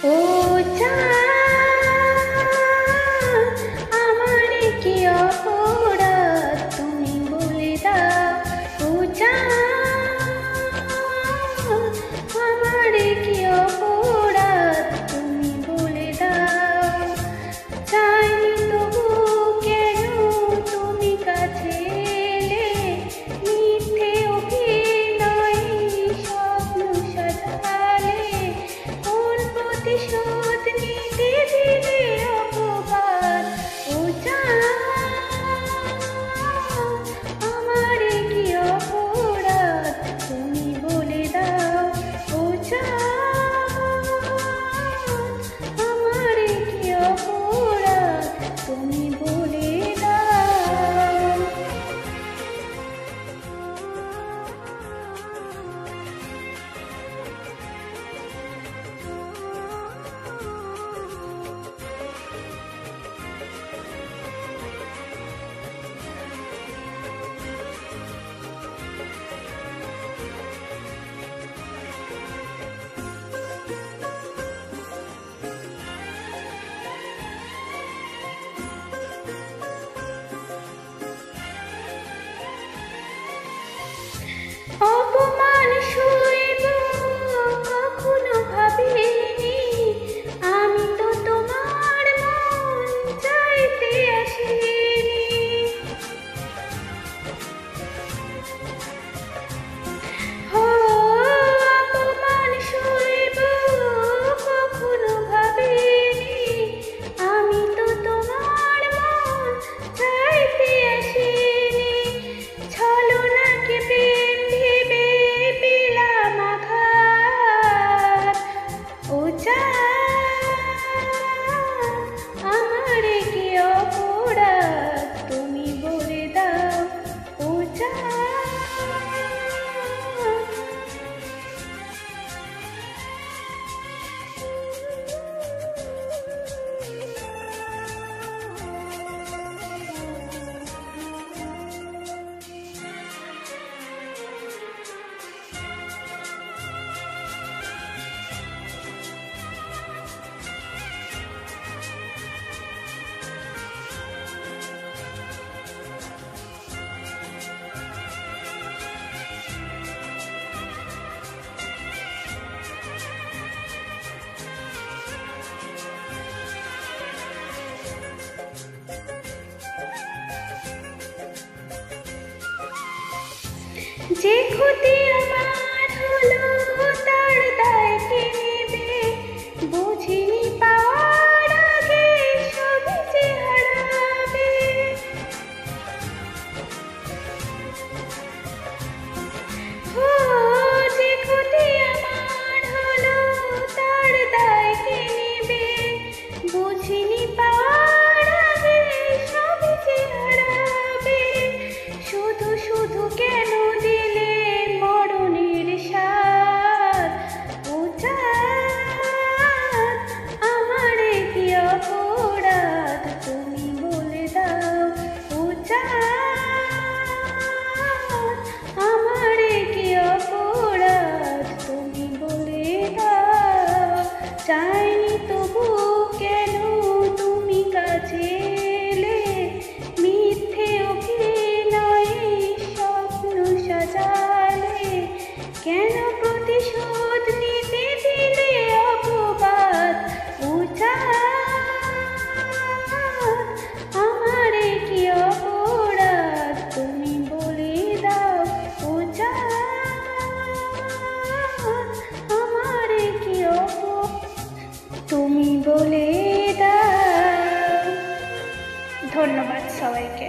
ও চাঁদ, আমারে কি অপরাধ তুমি বলে দাও। ও চাঁদ, আমারে কি অপরাধ তুমি বলে দাও। চাইনি তবু কেন তুমি কাছে এলে, মিথ্যে অভিনয়ে স্বপ্ন সাজালে, কোন প্রতিশোধ নিতে দিলে অপবাদ। ও চাঁদ, আমারে কি অপরাধ তুমি বলে দাও। ও চাঁদ, আমারে কি অপরাধ তুমি বলে দাও। অপমান সইব কখনো ভাবিনি, আমি তো তোমার মন চাইতে আসিনি। হো, অপমান সইব কখনো ভাবিনি, আমি তো তোমার মন চাইতে আসিনি। ছলনাকে প্রেম ভেবে পেলাম আঘাত। ও চাঁদ, আমারে কি অপরাধ তুমি বলে দাও। ও চাঁদ, যে ক্ষতি আমার হলো তার দায় কে নেবে, বুঝিনি পাওয়ার আগে সবই যে হারাবে। ও, যে ক্ষতি আমার হলো তার দায় কে নেবে, বুঝিনি পাওয়ার আগে সবই যে হারাবে। শুধু শুধু কেন দিলে মরণের স্বাদ। ও চাঁদ, আমারে কি অপরাধ তুমি বলে দাও। ও চাঁদ, আমারে কি অপরাধ তুমি বলে দাও। চাইনি তবু কেন তুমি কাছে এলে, মিথ্যে অভিনয়ে স্বপ্ন সাজালে, কেন প্রতিশোধ নিতে দিলে অপবাদ। ও চাঁদ, আমারে কি অপরাধ তুমি বলে দাও। ও চাঁদ, আমারে কি অপরাধ তুমি বলে দাও। ধন্যবাদ সবাইকে।